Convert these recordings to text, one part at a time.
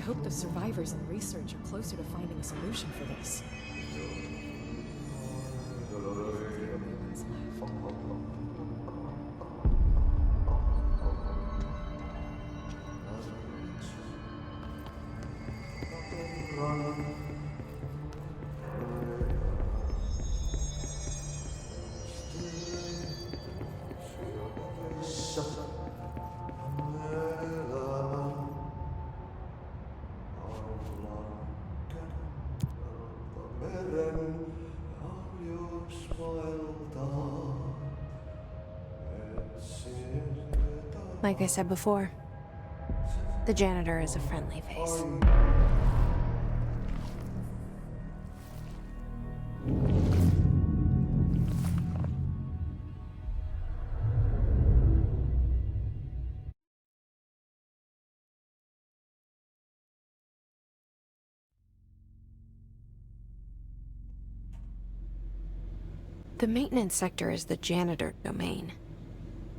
hope the survivors and research are closer to finding a solution for this. Everyone's left. Like I said before, the janitor is a friendly face. The maintenance sector is the janitor domain.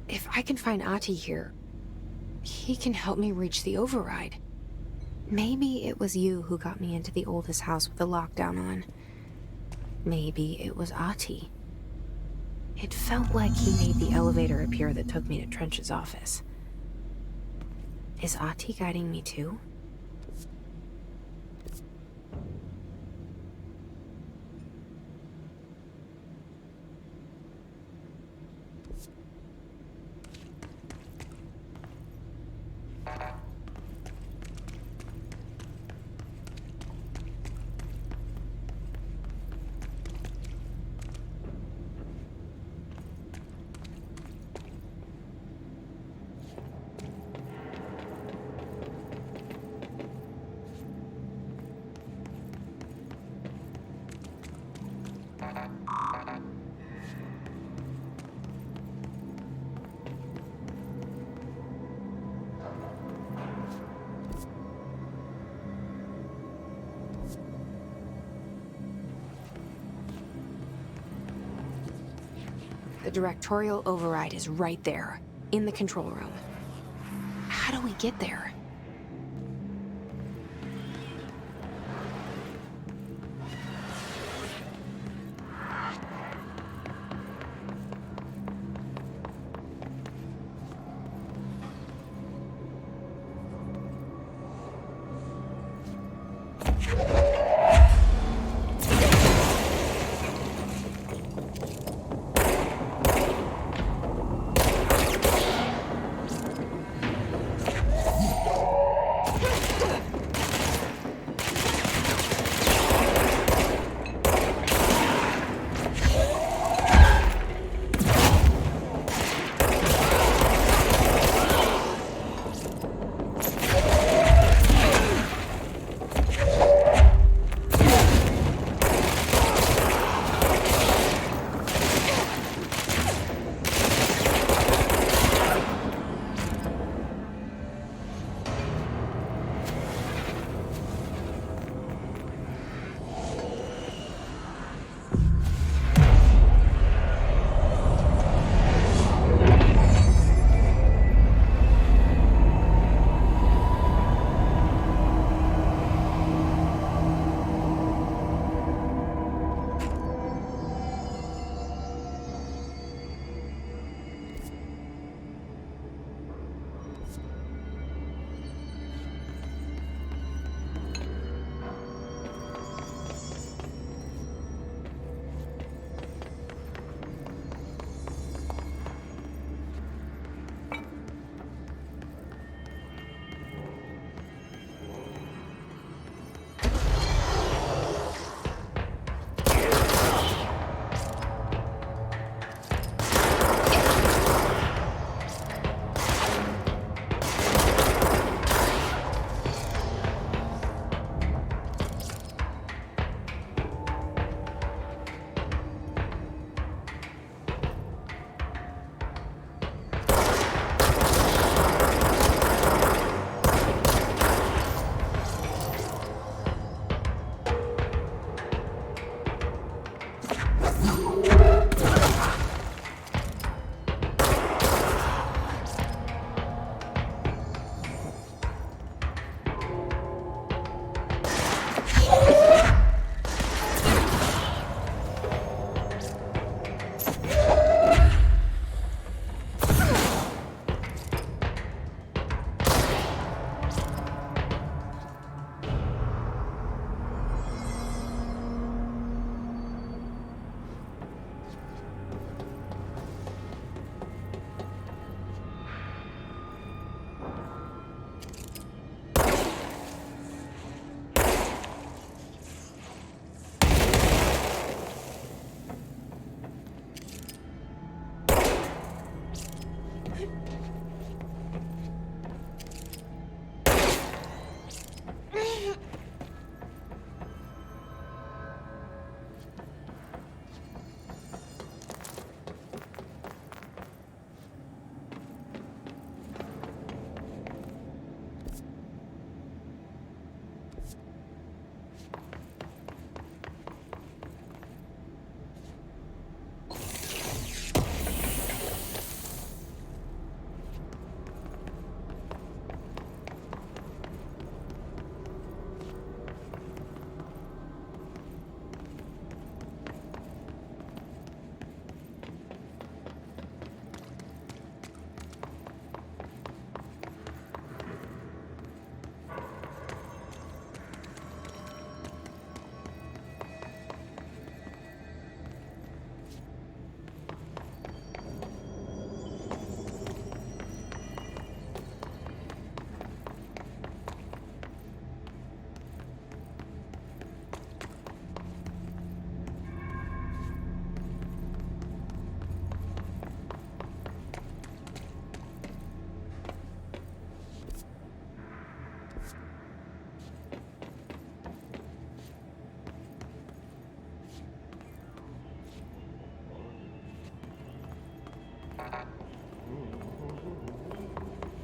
If I can find Ahti here, he can help me reach the override. Maybe it was you who got me into the oldest house with the lockdown on. Maybe it was Ahti. It felt like he made the elevator appear that took me to Trench's office. Is Ahti guiding me too? The directorial override is right there, in the control room. How do we get there?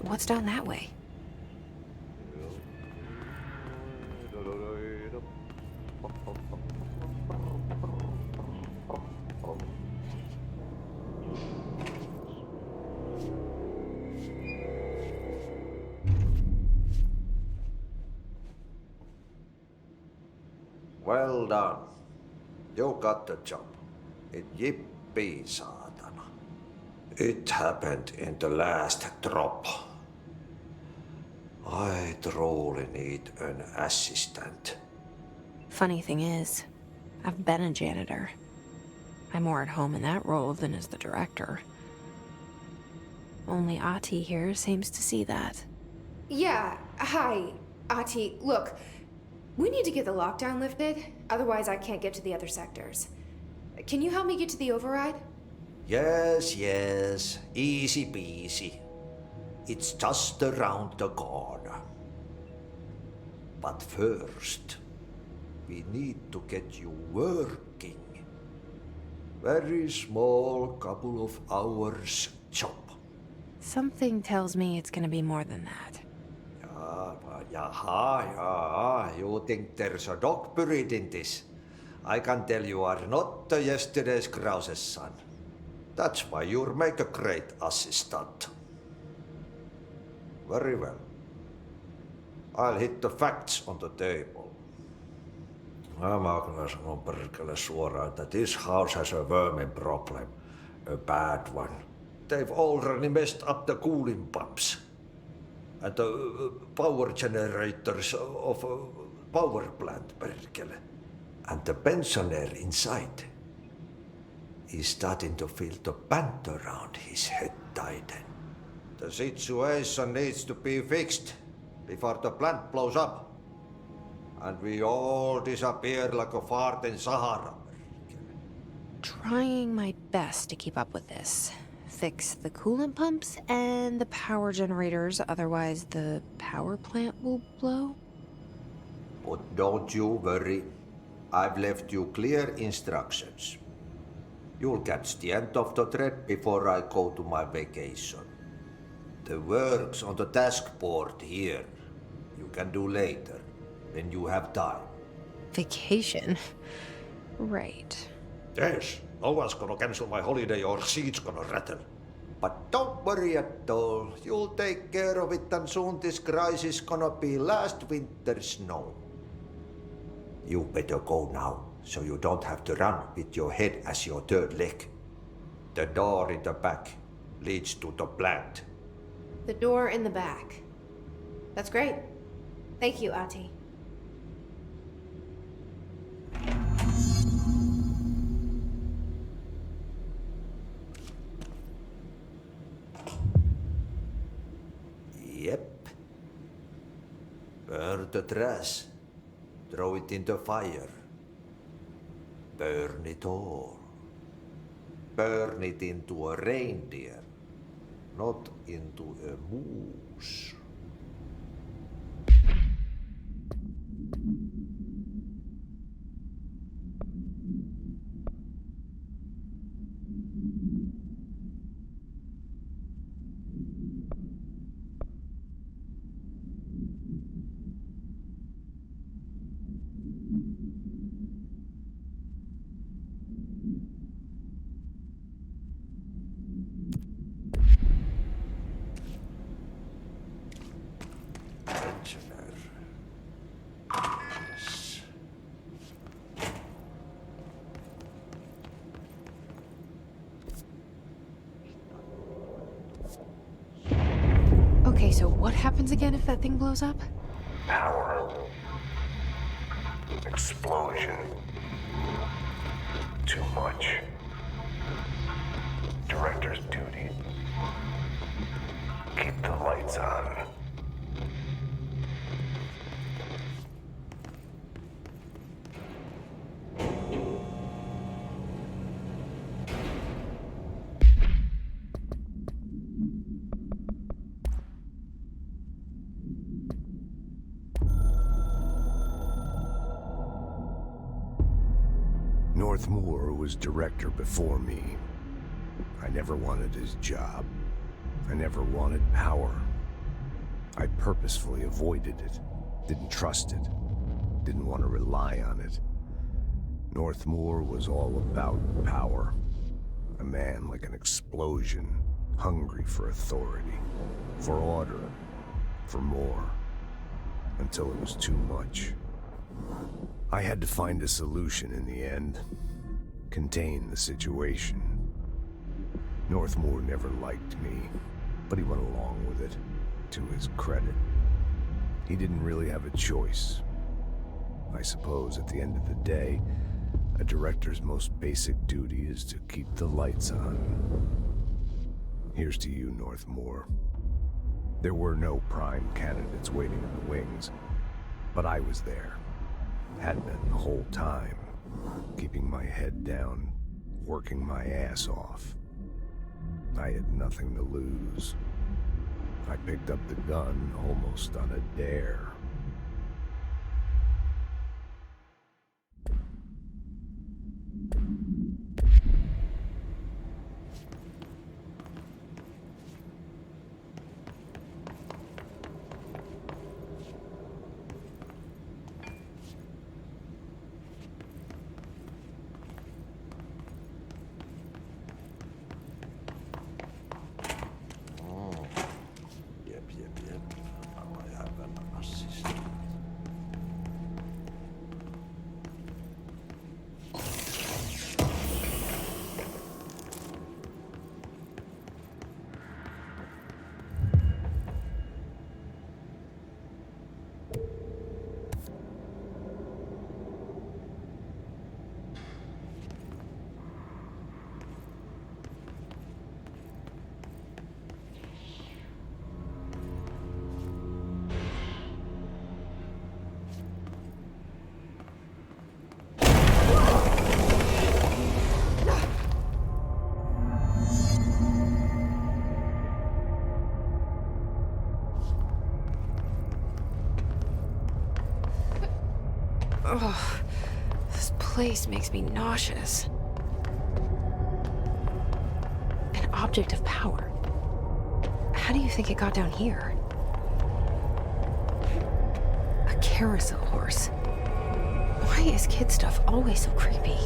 What's down that way? Well done. You got the job. Yippee, saatana. It happened in the last drop. I truly need an assistant. Funny thing is, I've been a janitor. I'm more at home in that role than as the director. Only Ahti here seems to see that. Yeah, hi, Ahti. Look, we need to get the lockdown lifted, otherwise I can't get to the other sectors. Can you help me get to the override? Yes, easy peasy. It's just around the corner. But first, we need to get you working. Very small, couple of hours job. Something tells me it's gonna be more than that. You think there's a dog buried in this? I can tell you are not yesterday's Krause's son. That's why you'll make a great assistant. Very well. I'll hit the facts on the table. Mä kyllä sanon perkele suoraan, that this house has a vermin problem. A bad one. They've already messed up the cooling pumps. And the power generators of a power plant, perkele. And the pensioner inside is starting to feel the band around his head tighten. The situation needs to be fixed before the plant blows up. And we all disappear like a fart in Sahara. Trying my best to keep up with this. Fix the coolant pumps and the power generators, otherwise the power plant will blow. But don't you worry. I've left you clear instructions. You'll catch the end of the thread before I go to my vacation. The work's on the task board here. You can do later, when you have time. Vacation? Right. Yes, no one's gonna cancel my holiday or seat's gonna rattle. But don't worry at all. You'll take care of it and soon this crisis gonna be last winter's snow. You better go now, so you don't have to run with your head as your third leg. The door in the back leads to the plant. The door in the back. That's great. Thank you, Ahti. Yep. Burn the trash. Throw it in the fire. Burn it all. Burn it into a reindeer, not into a moose. Okay, so what happens again if that thing blows up? Power. Explosion. Too much. Director's duty. Keep the lights on. Northmoor was director before me. I never wanted his job. I never wanted power. I purposefully avoided it, didn't trust it, didn't want to rely on it. Northmoor was all about power. A man like an explosion, hungry for authority, for order, for more, until it was too much. I had to find a solution in the end, contain the situation. Northmoor never liked me, but he went along with it, to his credit. He didn't really have a choice. I suppose at the end of the day, a director's most basic duty is to keep the lights on. Here's to you, Northmoor. There were no prime candidates waiting in the wings, but I was there. Had been the whole time, keeping my head down, working my ass off. I had nothing to lose. I picked up the gun almost on a dare. Jep. I have an assist. Ugh, this place makes me nauseous. An object of power. How do you think it got down here? A carousel horse. Why is kid stuff always so creepy?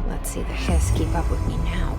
Let's see the hiss keep up with me now.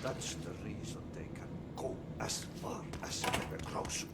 That's the reason they can go as far as the crows.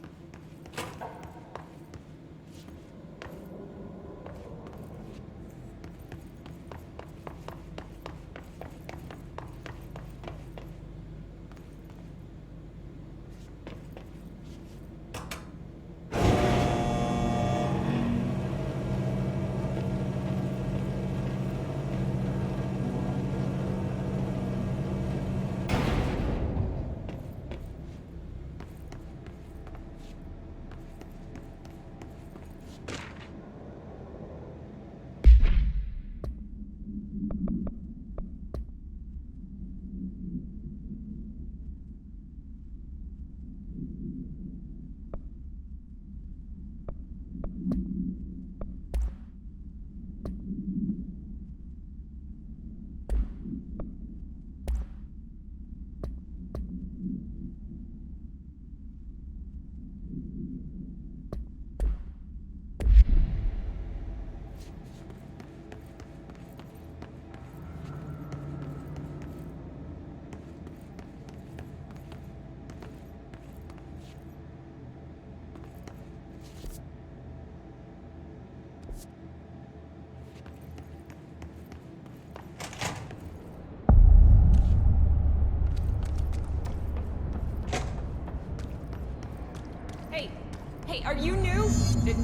Hey, are you new?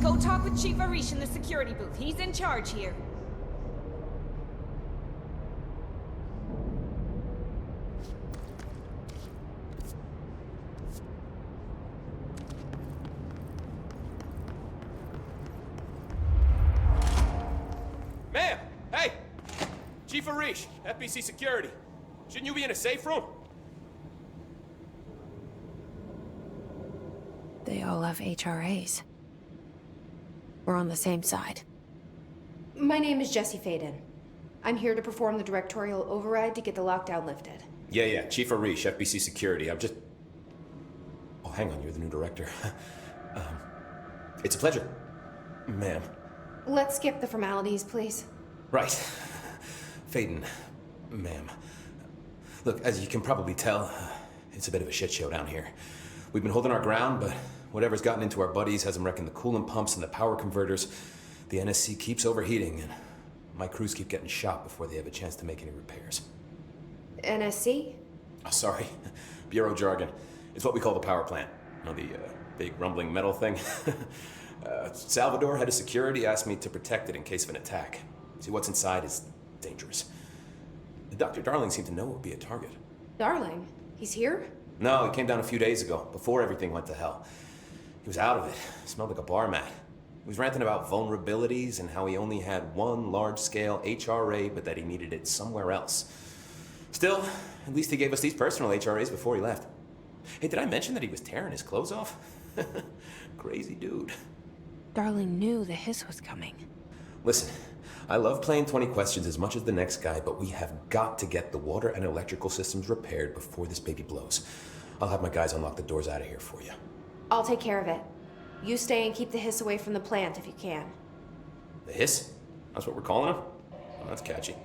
Go talk with Chief Arish in the security booth. He's in charge here. Ma'am! Hey! Chief Arish, FBC Security. Shouldn't you be in a safe room? They all have HRAs. We're on the same side. My name is Jesse Faden. I'm here to perform the directorial override to get the lockdown lifted. Yeah, Chief Arish, FBC Security. I'm just... Oh, hang on, you're the new director. It's a pleasure, ma'am. Let's skip the formalities, please. Right. Faden, ma'am. Look, as you can probably tell, it's a bit of a shit show down here. We've been holding our ground, but whatever's gotten into our buddies has them wrecking the coolant pumps and the power converters. The NSC keeps overheating, and my crews keep getting shot before they have a chance to make any repairs. NSC? Oh, sorry. Bureau jargon. It's what we call the power plant. You know, the big rumbling metal thing? Salvador, head of security, asked me to protect it in case of an attack. See, what's inside is dangerous. Dr. Darling seemed to know it would be a target. Darling? He's here? No, he came down a few days ago, before everything went to hell. He was out of it. Smelled like a bar mat. He was ranting about vulnerabilities and how he only had one large-scale HRA, but that he needed it somewhere else. Still, at least he gave us these personal HRAs before he left. Hey, did I mention that he was tearing his clothes off? Crazy dude. Darling knew the hiss was coming. Listen, I love playing 20 questions as much as the next guy, but we have got to get the water and electrical systems repaired before this baby blows. I'll have my guys unlock the doors out of here for you. I'll take care of it. You stay and keep the hiss away from the plant if you can. The hiss? That's what we're calling him? Oh, that's catchy.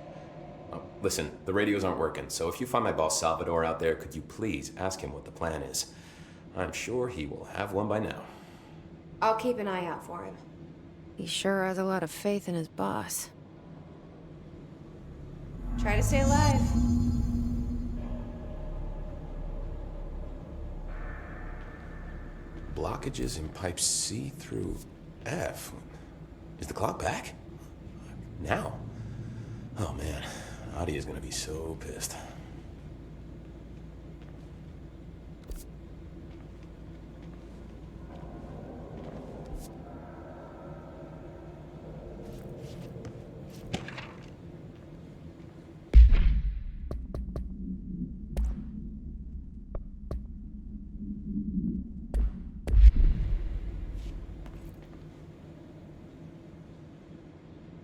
Oh, listen, the radios aren't working, so if you find my boss Salvador out there, could you please ask him what the plan is? I'm sure he will have one by now. I'll keep an eye out for him. He sure has a lot of faith in his boss. Try to stay alive. Blockages in pipes C through F. Is the clock back? Now? Oh man, Adi is gonna be so pissed.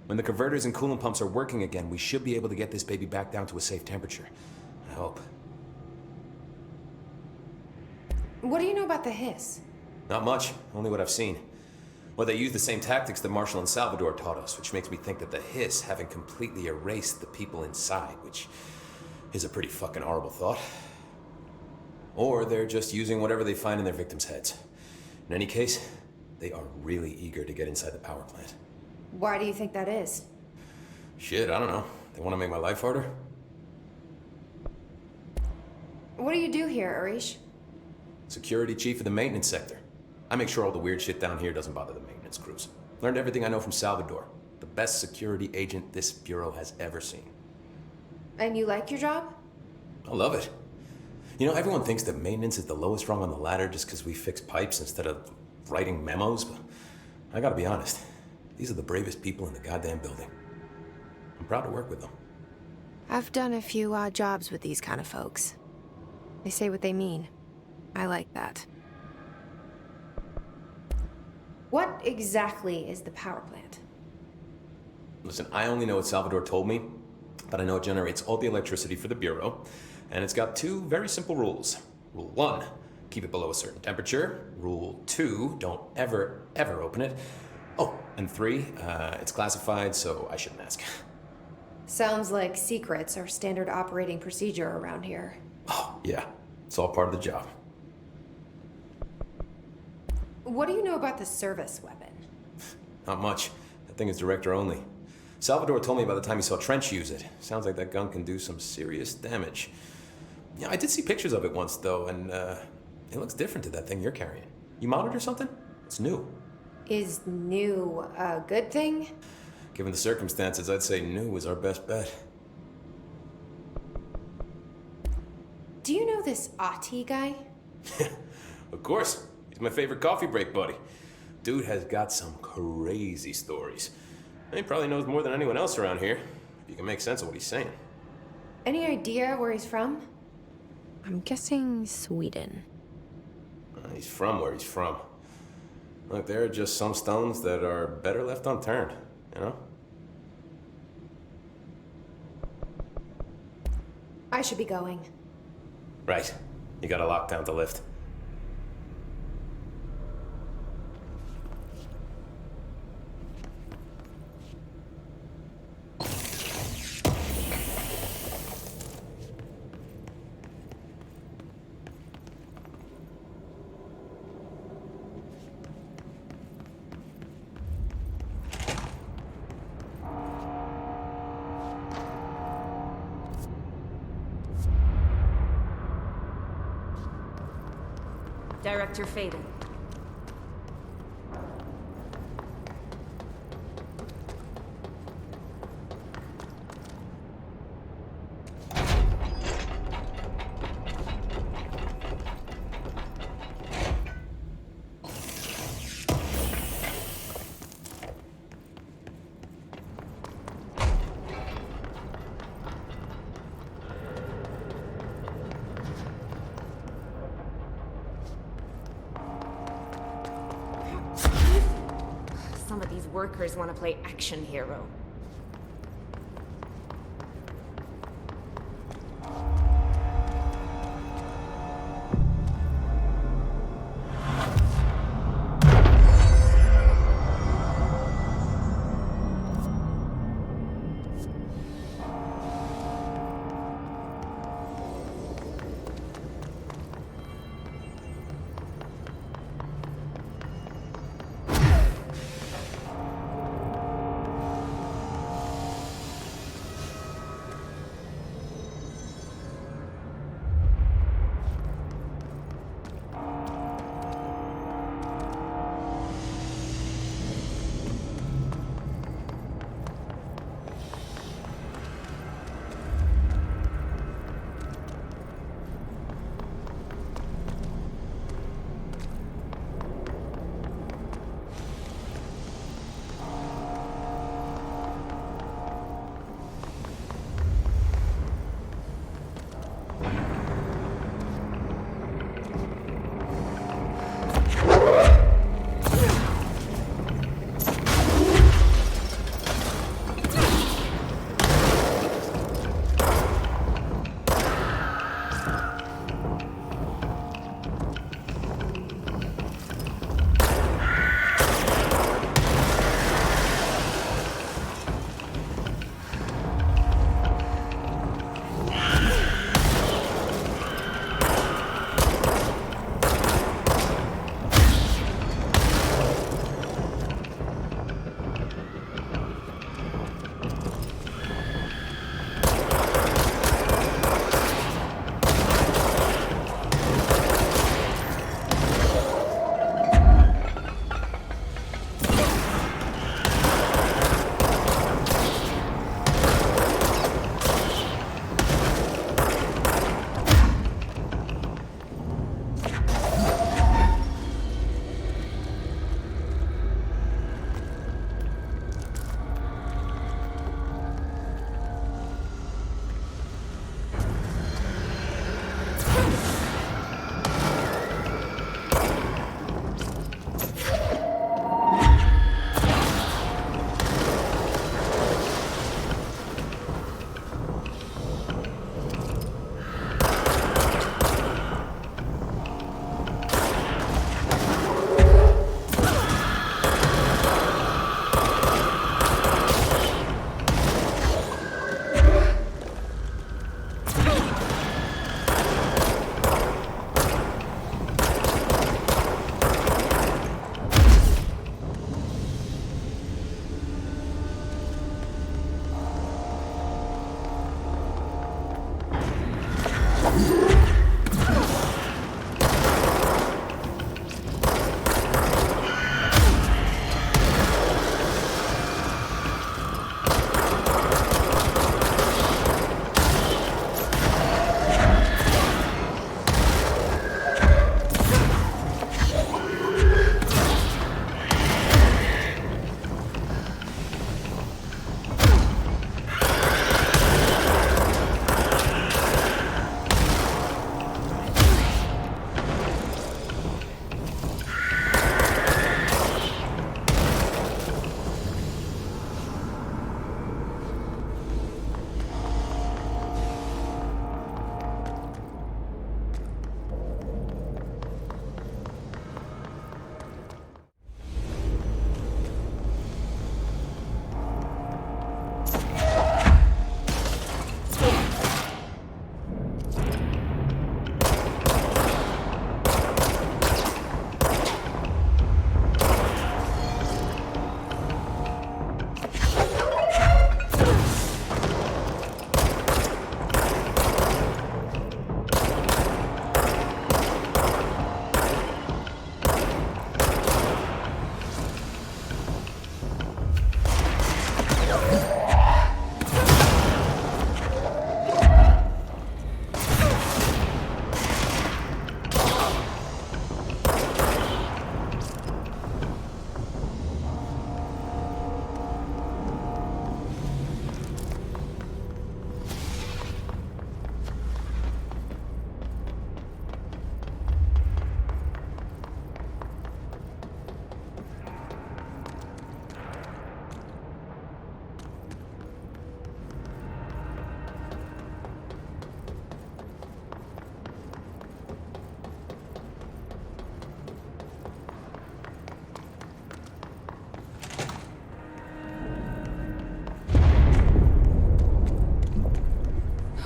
When the converters and coolant pumps are working again, we should be able to get this baby back down to a safe temperature. I hope. What do you know about the hiss? Not much, only what I've seen. Well, they use the same tactics that Marshall and Salvador taught us, which makes me think that the hiss haven't completely erased the people inside, which is a pretty fucking horrible thought. or they're just using whatever they find in their victims' heads. In any case, they are really eager to get inside the power plant. Why do you think that is? Shit, I don't know. They want to make my life harder? What do you do here, Arish? Security chief of the maintenance sector. I make sure all the weird shit down here doesn't bother the maintenance crews. Learned everything I know from Salvador. The best security agent this bureau has ever seen. And you like your job? I love it. You know, everyone thinks that maintenance is the lowest rung on the ladder just because we fix pipes instead of writing memos, but I gotta be honest. These are the bravest people in the goddamn building. I'm proud to work with them. I've done a few odd jobs with these kind of folks. They say what they mean. I like that. What exactly is the power plant? Listen, I only know what Salvador told me, but I know it generates all the electricity for the Bureau, and it's got two very simple rules. Rule 1, keep it below a certain temperature. Rule 2, don't ever open it. Oh, and 3, it's classified, so I shouldn't ask. Sounds like secrets are standard operating procedure around here. Oh, yeah. It's all part of the job. What do you know about the service weapon? Not much. That thing is director only. Salvador told me by the time he saw Trench use it. Sounds like that gun can do some serious damage. Yeah, I did see pictures of it once, though, and it looks different to that thing you're carrying. You modded or something? It's new. Is new a good thing? Given the circumstances, I'd say new is our best bet. Do you know this Ati guy? Of course. He's my favorite coffee break buddy. Dude has got some crazy stories. And he probably knows more than anyone else around here, if you can make sense of what he's saying. Any idea where he's from? I'm guessing Sweden. He's from where he's from. Look, there are just some stones that are better left unturned, you know? I should be going. Right. You gotta lock down the lift. Director Faden. Some of these workers want to play action hero.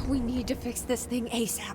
We need to fix this thing ASAP.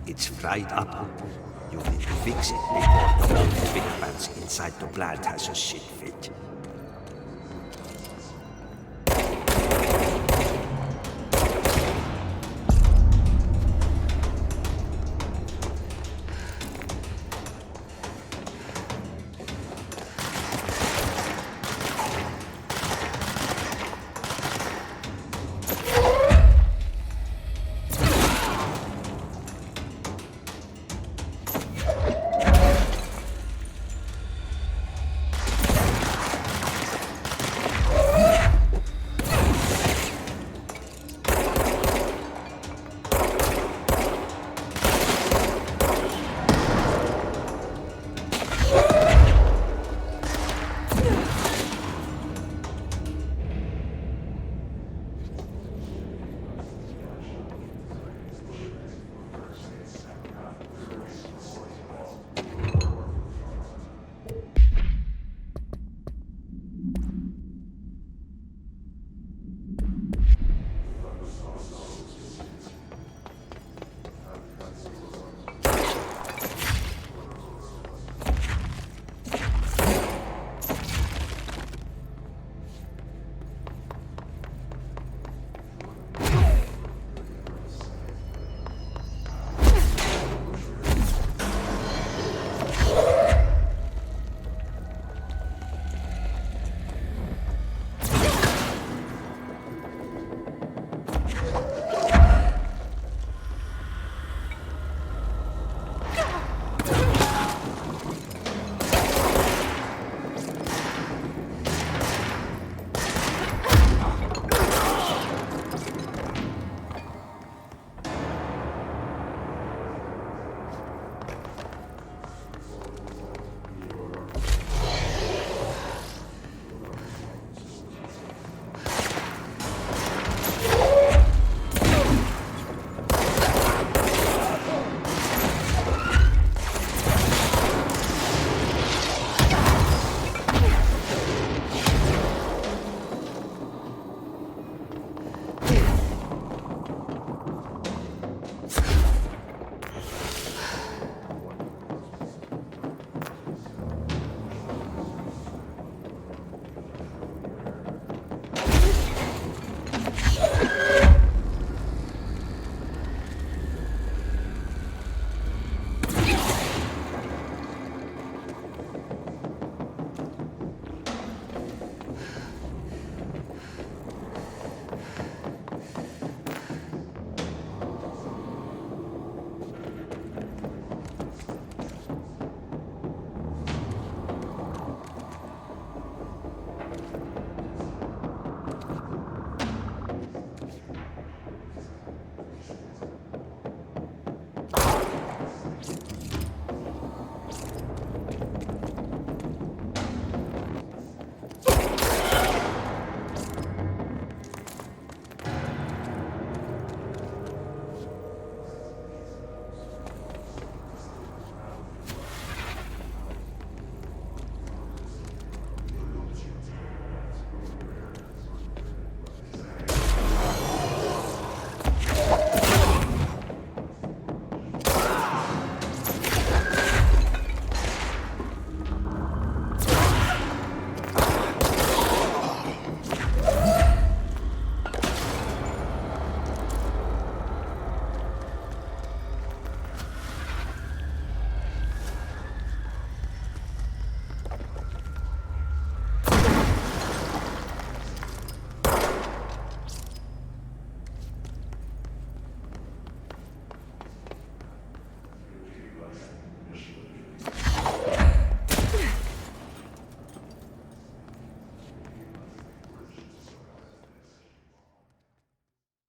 It's fried up. You need to fix it before the whole big pants inside the plant has a shit fit.